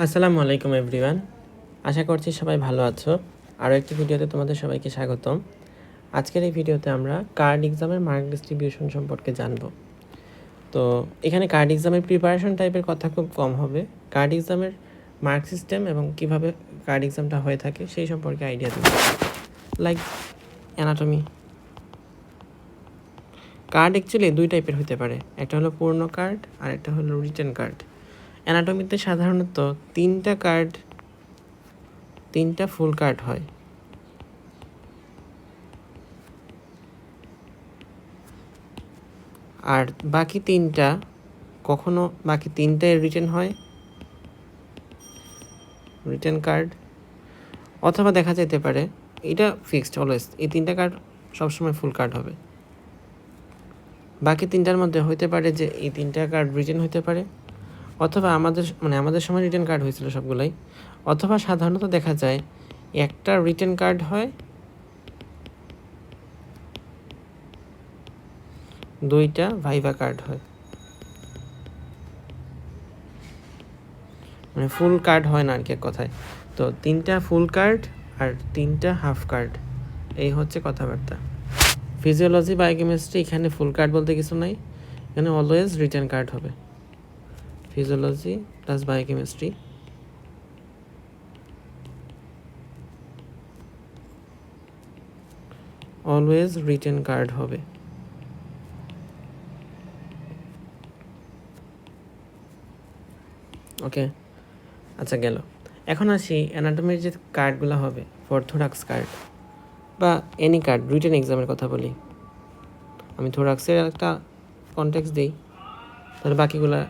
আসসালামু আলাইকুম এভরিওয়ান, আশা করছি সবাই ভালো আছো। আরও একটি ভিডিওতে তোমাদের সবাইকে স্বাগতম। আজকের এই ভিডিওতে আমরা কার্ড এক্সামের মার্ক ডিস্ট্রিবিউশন সম্পর্কে জানব। তো এখানে কার্ড এক্সামের প্রিপারেশন টাইপের কথা খুব কম হবে। কার্ড এক্সামের মার্ক সিস্টেম এবং কিভাবে কার্ড এক্সামটা হয়ে থাকে সেই সম্পর্কে আইডিয়া দেব। Like anatomy. কার্ড অ্যাকচুয়ালি দুই টাইপের হতে পারে, একটা হলো পূর্ণ কার্ড আর একটা হলো রিটেন কার্ড। অ্যানাটমিতে সাধারণত তিনটা ফুল কার্ড হয়। আর বাকি তিনটায় রিটেন হয়, রিটেন কার্ড। অথবা দেখা যেতে পারে, এটা ফিক্সড অলওয়েজ, এই তিনটা কার্ড সবসময় ফুল কার্ড হবে। বাকি তিনটার মধ্যে হইতে পারে যে এই তিনটা কার্ড রিটেন হইতে পারে, অথবা আমাদের সময় রিটেন কার্ড হয়েছিল সবগুলাই। অথবা সাধারণত দেখা যায় একটা রিটেন কার্ড হয়, দুইটা ভাইভা কার্ড হয়, মানে ফুল কার্ড হয় না আর কি এক কথায়। তো তিনটা ফুল কার্ড আর তিনটা হাফ কার্ড, এই হচ্ছে কথাবার্তা। ফিজিওলজি বায়োকেমিস্ট্রি, এখানে ফুল কার্ড বলতে কিছু নাই, এখানে অলওয়েজ রিটেন কার্ড হবে। Physiology plus biochemistry always written card হবে। ওকে, আচ্ছা গেল। এখন আসি অ্যানাটমির যে কার্ডগুলো হবে, থোরাক্স কার্ড বা এনি কার্ড, রিটেন এক্সামের কথা বলি। আমি থোরাক্সের একটা কনটেক্সট দিই, তাহলে বাকিগুলা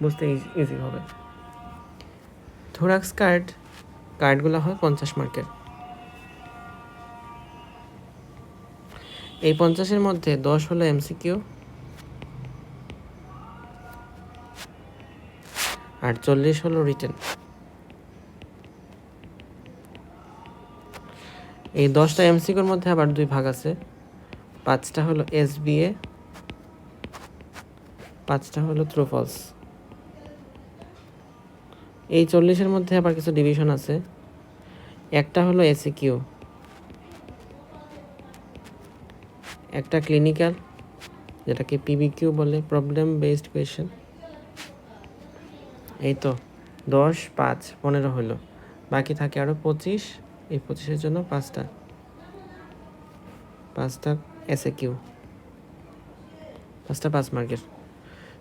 বুঝতে ইজি হবে। থোরাক্স কার্ডগুলো হয় 50 মার্কের। এই 50-এর মধ্যে 10 হলো এমসিকিউ আর 40 হলো রিটেন। এই 10টা এমসিকিউর মধ্যে আবার দুই ভাগ আছে, 5টা হলো এসবিএ, 5টা হলো ট্রু ফলস। এই 40-এর মধ্যে আবার কিছু ডিভিশন আছে, একটা হলো এসিকিউ, একটা ক্লিনিক্যাল যেটাকে পিবিকিউ বলে, প্রবলেম বেসড কোয়েশ্চেন। এই তো 10, 5, 15 হলো, বাকি থাকে আরও 25। এই 25-এর জন্য 5টা এসএকিউ, 5টা 5 মার্কের।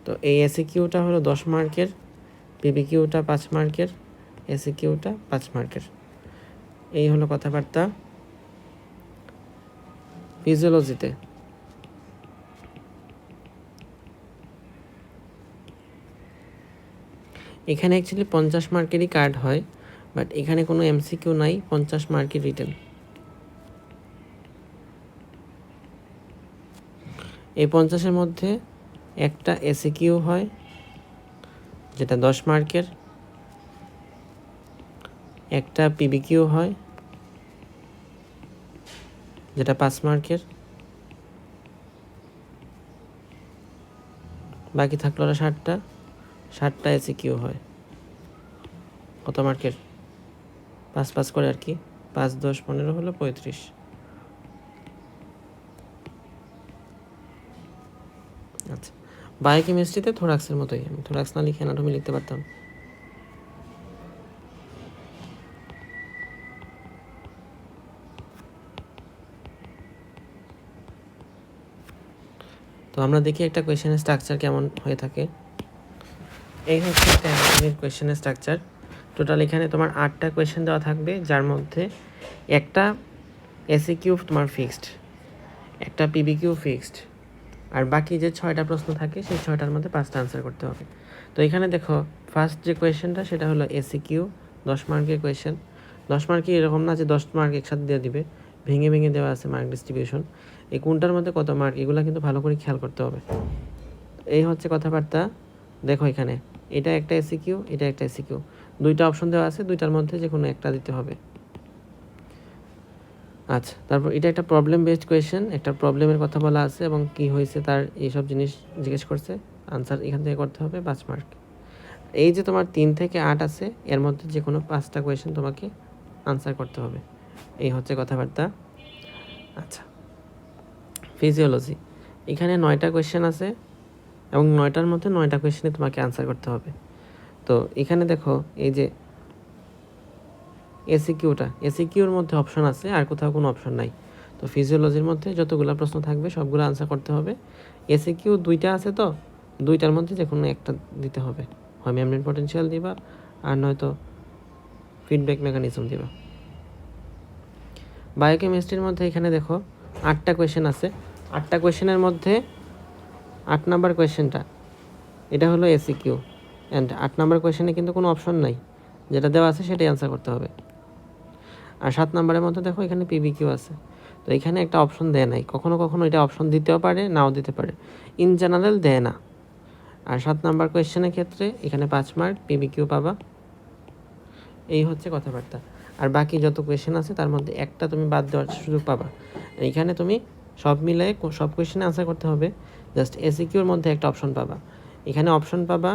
তো এই এসিকিউটা হলো 10 মার্কের, পিবিকিউটা 5 মার্কের, এসিকিউটা 5 মার্কের। এই হলো কথাবার্তা। ফিজিওলজিতে এখানে অ্যাকচুয়ালি 50 মার্কেরই কার্ড হয়, বাট এখানে কোনো এমসিকিউ নাই, 50 মার্কের রিটেন। এই 50-এর মধ্যে একটা এসিকিউ হয় যেটা 10 মার্কের, একটা পিবিকিউ হয় যেটা 5 মার্কের, বাকি থাকলো 60টা এসিকিউ হয়। কত মার্কের? 5 করে আর কি, 5, 10, 15 হলো 35। আচ্ছা, বায়োকেমিস্ট্রিতে থোরাক্সের মতোই, আমি থোরাক্স না লিখে অ্যানাটমি লিখতে পারতাম। তো আমরা দেখি একটা কোয়েশ্চেনের স্ট্রাকচার কেমন হয়ে থাকে। এই হচ্ছে একটা অ্যানাটমির কোয়েশ্চেনের স্ট্রাকচার। টোটাল এখানে তোমার 8টা কোয়েশ্চেন দেওয়া থাকবে, যার মধ্যে একটা এসিকিউ তোমার ফিক্সড, একটা পিবিকিউ ফিক্সড, আর বাকি যে 6টা প্রশ্ন থাকে সেই 6টার মধ্যে 5টা আনসার করতে হবে। তো এখানে দেখো, ফার্স্ট যে কোয়েশ্চেনটা সেটা হলো এসিকিউ, 10 মার্কের কোয়েশ্চেন। 10 মার্কে এরকম না যে 10 মার্ক একসাথে দিয়ে দিবে, ভেঙে ভেঙে দেওয়া আছে মার্ক ডিস্ট্রিবিউশন। এই কোনটার মধ্যে কত মার্ক, এগুলো কিন্তু ভালো করে খেয়াল করতে হবে। এই হচ্ছে কথাবার্তা। দেখো এখানে এটা একটা এসিকিউ, এটা একটা এসিকিউ, দুইটা অপশন দেওয়া আছে, দুইটার মধ্যে যে কোনো একটা দিতে হবে। আচ্ছা, তারপর এটা একটা প্রবলেম বেসড কোয়েশ্চেন, একটা প্রবলেমের কথা বলা আছে এবং কি হয়েছে তার এইসব জিনিস জিজ্ঞেস করছে, আনসার এখান থেকে করতে হবে, 5 মার্ক। এই যে তোমার 3 থেকে 8 আছে, এর মধ্যে যে কোনো 5টা কোয়েশ্চেন তোমাকে আনসার করতে হবে। এই হচ্ছে কথাবার্তা। আচ্ছা, ফিজিওলজি, এখানে 9টা কোয়েশ্চেন আছে এবং 9টার মধ্যে 9টা কোয়েশ্চেনে তোমাকে আনসার করতে হবে। তো এখানে দেখো এই যে এসিকিউর মধ্যে অপশন আছে, আর কোথাও কোনো অপশন নাই। তো ফিজিওলজির মধ্যে যতগুলো প্রশ্ন থাকবে সবগুলো আনসার করতে হবে। এসিকিউ 2টা আছে, তো 2টার মধ্যে যে কোনো একটা দিতে হবে, হয় মেমব্রেন পটেনশিয়াল দিবা আর নয়তো ফিডব্যাক মেকানিজম দিবা। বায়োকেমিস্ট্রির মধ্যে এখানে দেখো 8টা কোয়েশ্চেন আছে। 8টা কোয়েশ্চেনের মধ্যে 8 নাম্বার কোয়েশ্চেনটা এটা হলো এসিকিউ, অ্যান্ড 8 নাম্বার কোয়েশ্চেনে কিন্তু কোনো অপশন নাই, যেটা দেওয়া আছে সেটাই আনসার করতে হবে। আর 7 নাম্বারের মধ্যে দেখো এখানে পিবিকিউ আছে, তো এখানে একটা অপশন দেয় নাই, কখনো কখনো এটা অপশন দিতেও পারে, নাও দিতে পারে, ইন জেনারেল দেয় না। আর 7 নাম্বার কোয়েশ্চেনের ক্ষেত্রে এখানে 5 মার্ক পিবিকিউ পাবা। এই হচ্ছে কথাবার্তা। আর বাকি যত কোয়েশ্চেন আছে তার মধ্যে একটা তুমি বাদ দেওয়ার সুযোগ পাবা। এইখানে তুমি সব মিলাই সব কোয়েশ্চেনে আনসার করতে হবে, জাস্ট এসিকিউর মধ্যে একটা অপশন পাবা। এখানে অপশন পাবা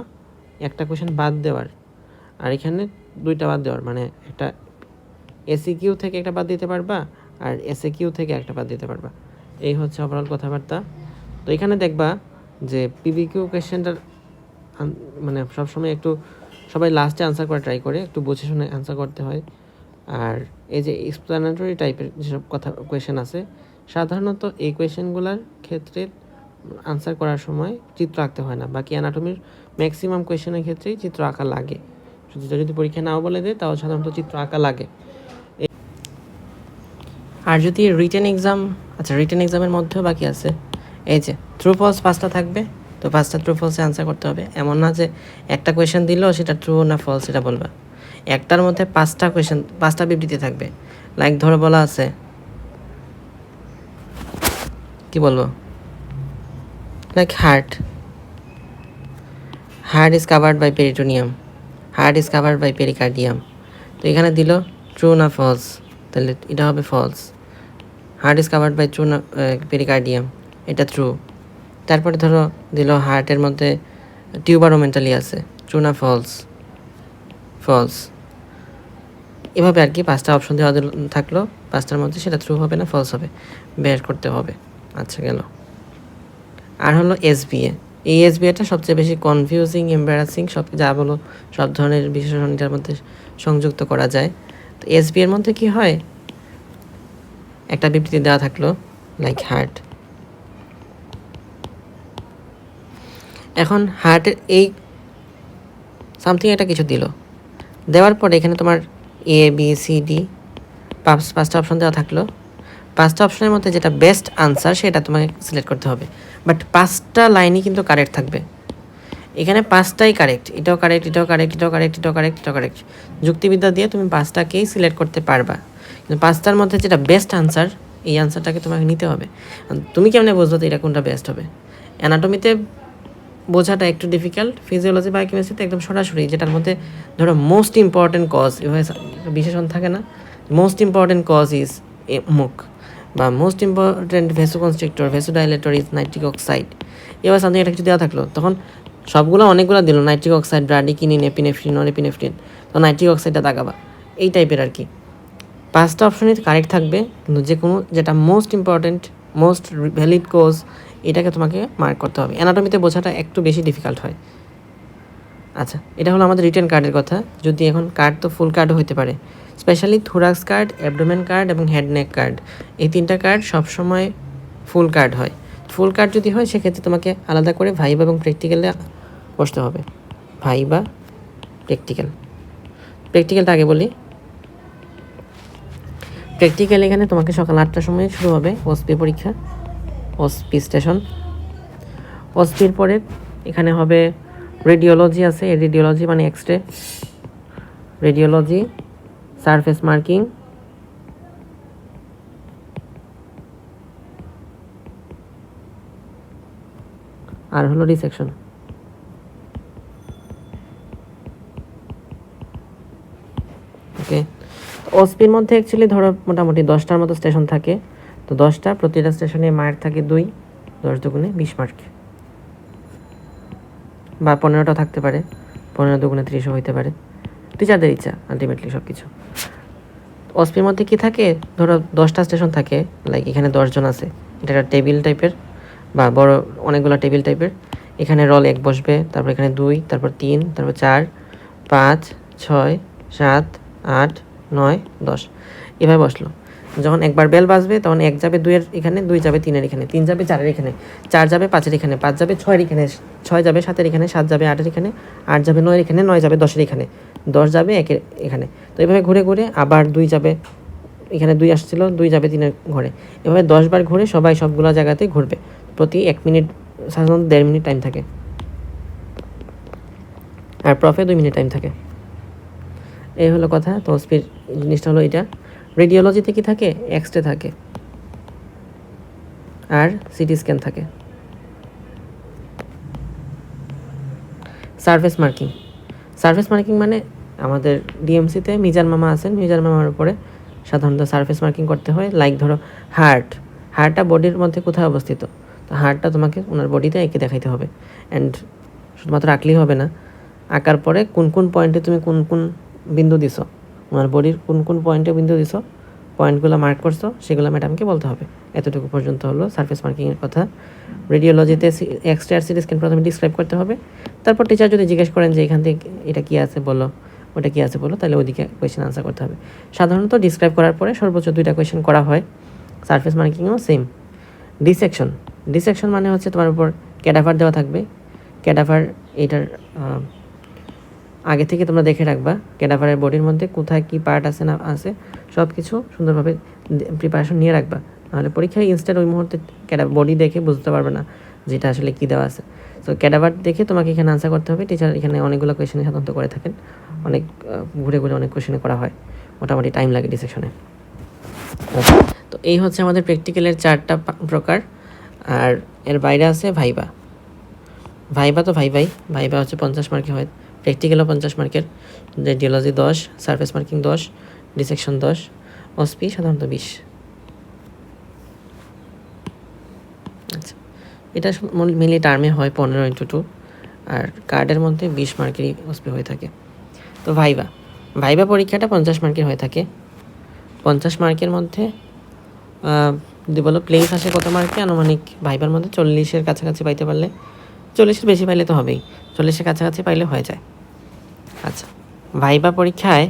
একটা কোয়েশ্চেন বাদ দেওয়ার, আর এখানে 2টা বাদ দেওয়ার, মানে একটা এসিকিউ থেকে একটা বাদ দিতে পারবা আর এসএকিউ থেকে একটা বাদ দিতে পারবা। এই হচ্ছে ওভারঅল কথাবার্তা। তো এখানে দেখবা যে পিবিকিউ কোয়েশ্চেনটার মানে সবসময় একটু সবাই লাস্টে আনসার করা ট্রাই করে, একটু বুঝে শুনে আনসার করতে হয়। আর এই যে এক্সপ্লানেটরি টাইপের যেসব কোয়েশ্চেন আছে, সাধারণত এই কোয়েশ্চেনগুলোর ক্ষেত্রে আনসার করার সময় চিত্র আঁকতে হয় না। বাকি অ্যানাটমির ম্যাক্সিমাম কোয়েশ্চেনের ক্ষেত্রেই চিত্র আঁকা লাগে। যদি পরীক্ষা নাও বলে দেয় তাও সাধারণত চিত্র আঁকা লাগে। আর যদি রিটেন এক্সাম, আচ্ছা রিটেন এক্সামের মধ্যেও বাকি আছে, এই যে ট্রু ফলস 5টা থাকবে, তো 5টা ট্রু ফলসে আনসার করতে হবে। এমন না যে একটা কোয়েশ্চেন দিলেও সেটা ট্রু না ফলস সেটা বলবা, একটার মধ্যে 5টা কোয়েশ্চেন 5টা বিবৃতি থাকবে। লাইক ধরো বলা আছে, কি বলবো, like heart is covered by peritoneum, heart is covered by pericardium. তো এখানে দিল ট্রু না ফলস, তাহলে এটা হবে false. Heart is covered by true না পেরিকার্ডিয়াম, এটা ট্রু। তারপরে ধরো দিল হার্টের মধ্যে টিউবারোমেন্টালি আছে, ট্রু না ফলস, ফলস। এভাবে আর কি 5টা অপশন দেওয়া থাকলো, 5টার মধ্যে সেটা ট্রু হবে না ফলস হবে, বের করতে হবে। আচ্ছা গেল। আর হলো এসবিএ, এই এসবিএটা সবচেয়ে বেশি কনফিউজিং, এম্বারাসিং, সব যা বলো সব ধরনের বিশেষণ এটার মধ্যে সংযুক্ত করা যায়। তো এসবিএর মধ্যে কি হয়, একটা বিবৃতি দেওয়া থাকলো লাইক হার্ট, এখন হার্টের এই সামথিং একটা কিছু দিল, দেওয়ার পরে এখানে তোমার এ বি সি ডি 5টা অপশন দেওয়া থাকলো। 5টা অপশনের মধ্যে যেটা বেস্ট আনসার সেটা তোমাকে সিলেক্ট করতে হবে, বাট 5টা লাইনই কিন্তু কারেক্ট থাকবে। এখানে 5টাই কারেক্ট, এটাও কারেক্ট, এটাও কারেক্ট, এটাও কারেক্ট, এটাও কারেক্ট, এটাও কারেক্ট। যুক্তিবিদ্যা দিয়ে তুমি 5টাকেই সিলেক্ট করতে পারবা, কিন্তু 5টার মধ্যে যেটা বেস্ট আনসার এই আনসারটাকে তোমাকে নিতে হবে। তুমি কেমনে বুঝবো তো এটা কোনটা বেস্ট হবে? অ্যানাটমিতে বোঝাটা একটু ডিফিকাল্ট, ফিজিওলজি বায়োকেমিস্ট্রিতে একদম সরাসরি, যেটার মধ্যে ধরো মোস্ট ইম্পর্টেন্ট কজ, এভাবে বিশেষণ থাকে না, মোস্ট ইম্পর্টেন্ট কজ ইজ মুখ, বা most important vasoconstrictor vasodilator is nitric oxide. এবার সামনে একটা কিছু দেওয়া থাকলো, তখন সবগুলো অনেকগুলো দিল, নাইট্রিক অক্সাইড, ব্রাডিকিনিন, এপিনেফ্রিন, নরেপিনেফ্রিন, তো নাইট্রিক অক্সাইডটা দাগাবা, এই টাইপের আর কি। 5টা অপশনই কারেক্ট থাকবে, কিন্তু যে কোনো যেটা মোস্ট ইম্পর্টেন্ট, মোস্ট ভ্যালিড কোজ, এটাকে তোমাকে মার্ক করতে হবে। অ্যানাটমিতে বোঝাটা একটু বেশি ডিফিকাল্ট হয়। আচ্ছা, এটা হলো আমাদের রিটেন কার্ডের কথা। যদি এখন কার্ড তো ফুল কার্ডও হতে পারে, specially thorax card, abdomen card এবং হেড নেক কার্ড, এই 3টা কার্ড সবসময় ফুল কার্ড হয়। ফুল কার্ড যদি হয় সেক্ষেত্রে তোমাকে আলাদা করে ভাইবা এবং প্র্যাকটিক্যালে বসতে হবে। ভাইবা, প্র্যাকটিক্যালটা আগে বলি। প্র্যাকটিক্যাল এখানে তোমাকে সকাল 8টার সময় শুরু হবে ওসপি পরীক্ষা, ওসপি স্টেশন। ওসপির পরে এখানে হবে রেডিওলজি আছে, রেডিওলজি মানে এক্সরে, রেডিওলজি, সারফেস মার্কিং, আর হলো রিসেকশন। ওকে, ওসপির মধ্যে অ্যাকচুয়ালি ধরো মোটামুটি 10টার মতো স্টেশন থাকে, তো 10টা, প্রতিটা স্টেশনে মার্ক থাকে 2, 10 দুগুণে 20 মার্ক, বা 15টা থাকতে পারে। 15 দুগুণে 30ও হইতে পারে, টিচারদের ইচ্ছা আলটিমেটলি সব কিছু। ওসপির মধ্যে কি থাকে, ধরো 10টা স্টেশন থাকে, লাইক এখানে 10 জন আছে, এটা একটা টেবিল টাইপের বা বড় অনেকগুলো টেবিল টাইপের। এখানে রোল 1 বসবে, তারপর এখানে 2, তারপর 3, তারপর 4, 5, 6, 7, 8, 9, 10 এভাবে বসলো। যখন একবার বেল বাজবে তখন 1 যাবে 2-এর এখানে, 2 যাবে 3-এর এখানে, 3 যাবে 4-এর এখানে, 4 যাবে 5-এর এখানে, 5 যাবে 6-এর এখানে, 6 যাবে 7-এর এখানে, 7 যাবে 8-এর এখানে, 8 যাবে 9-এর এখানে, 9 যাবে 10-এর এখানে, 10 যাবে 1-এর এখানে। তো এভাবে ঘুরে ঘুরে আবার 2 যাবে, এখানে 2 আসছিল, 2 যাবে 3-এর ঘরে। এভাবে 10 বার ঘুরে সবাই সবগুলো জায়গাতেই ঘুরবে। প্রতি 1 মিনিট, সাধারণত 1.5 মিনিট টাইম থাকে, আর প্রফে 2 মিনিট টাইম থাকে। এই হলো কথা। তো স্পিড জিনিসটা হলো এটা। রেডিওলজিতে কি থাকে, এক্সরে থাকে আর সিটি স্ক্যান থাকে। সারফেস মার্কিং, সারফেস মার্কিং মানে আমাদের ডিএমসিতে মিজান মামা আছেন, মিজান মামার উপরে সাধারণত সারফেস মার্কিং করতে হয়। লাইক ধরো হার্টটা বডির মধ্যে কোথায় অবস্থিত, তো হার্টটা তোমাকে ওনার বডিতে এঁকে দেখাইতে হবে। অ্যান্ড শুধুমাত্র আঁকলেই হবে না, আঁকার পরে কোন কোন পয়েন্টে তুমি কোন কোন বিন্দু দিছো, ওনার বডির কোন কোন পয়েন্টে বিন্দু দিছো, পয়েন্টগুলো মার্ক করছো, সেগুলো ম্যাডামকে বলতে হবে। এতটুকু পর্যন্ত হলো সারফেস মার্কিংয়ের কথা। রেডিওলজিতে এক্সরে আর সিটি স্ক্যান প্রথমে ডিসক্রাইব করতে হবে, তারপর টিচার যদি জিজ্ঞেস করেন যে এখান থেকে এটা কী আছে বলো, ওটা কী আছে বলো, তাহলে ওইদিকে কোয়েশ্চেন আনসার করতে হবে। সাধারণত ডিসক্রাইব করার পরে সর্বোচ্চ 2টা কোয়েশ্চেন করা হয়। Surface মার্কিংও same. ডিসেকশন মানে হচ্ছে তোমার উপর ক্যাডাভার দেওয়া থাকবে। ক্যাডাভার এটার আগে থেকে তোমরা দেখে রাখবা ক্যাডাভারের বডির মধ্যে কোথায় কী পার্ট আছে না আছে, সব কিছু সুন্দরভাবে প্রিপারেশন নিয়ে রাখবা। নাহলে পরীক্ষায় ইনস্ট্যান্ট ওই মুহূর্তে বডি দেখে বুঝতে পারবে না যেটা আসলে কী দেওয়া আছে। তো ক্যাডাভার দেখে তোমাকে এখানে আনসার করতে হবে। টিচার এখানে অনেকগুলো কোয়েশনে সাধারণত করে থাকেন, অনেক ঘুরে ঘুরে অনেক কোয়েশনে করা হয়, মোটামুটি টাইম লাগে ডিসেকশনে। তো এই হচ্ছে আমাদের প্র্যাকটিক্যালের 4টা প্রকার। আর এর বাইরে আছে ভাইবা। তো ভাইবা হচ্ছে 50 মার্কের হয়, প্র্যাকটিক্যালও 50 মার্কের। রেডিওলজি 10, সারফেস মার্কিং 10, ডিসেকশন 10, ওসপি সাধারণত 20। আচ্ছা, এটা মেনলি টার্মে হয় 15x2, আর কার্ডের মধ্যে 20 মার্কেরই ওসপি হয়ে থাকে। তো ভাইবা পরীক্ষাটা 50 মার্কের হয়ে থাকে। 50 মার্কের মধ্যে যদি বলো প্লেস আসে কত মার্কে, আনুমানিক ভাইবার মধ্যে 40-এর কাছাকাছি পাইতে পারলে, 40-এর বেশি পাইলে তো হবেই, 40-এর কাছাকাছি পাইলে হয়ে যায়। আচ্ছা, ভাইবা পরীক্ষায়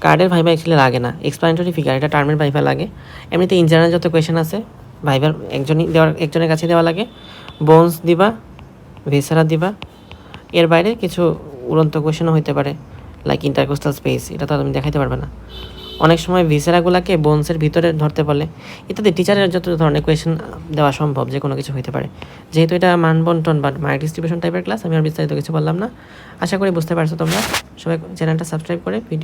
কার্ডের ভাইবা অ্যাকচুয়ালি লাগে না, এক্সপ্লানেটরি ফিগার, এটা টার্মের ভাইবা লাগে। এমনিতে ইন জেনারেল যত কোয়েশন আছে ভাইবার একজনের কাছে দেওয়া লাগে। বোনস দিবা, ভিসারা দিবা, এর বাইরে কিছু উড়ন্ত কোয়েশনও হইতে পারে, লাইক ইন্টারকোস্টাল স্পেস, এটা তো তুমি দেখাইতে পারবে না। অনেক সময় ভিসেরাগুলোকে বোনসের ভিতরে ধরতে বলে, ইত্যাদি। টিচারের যত ধরনের কোয়েশন দেওয়া সম্ভব যে কোনো কিছু হতে পারে। যেহেতু এটা মানবন্টন বা মার্ক ডিস্ট্রিবিউশন টাইপের ক্লাস, আমি আর বিস্তারিত কিছু বললাম না। আশা করি বুঝতে পারছো তোমরা। সবাই চ্যানেলটা সাবস্ক্রাইব করে ভিডিও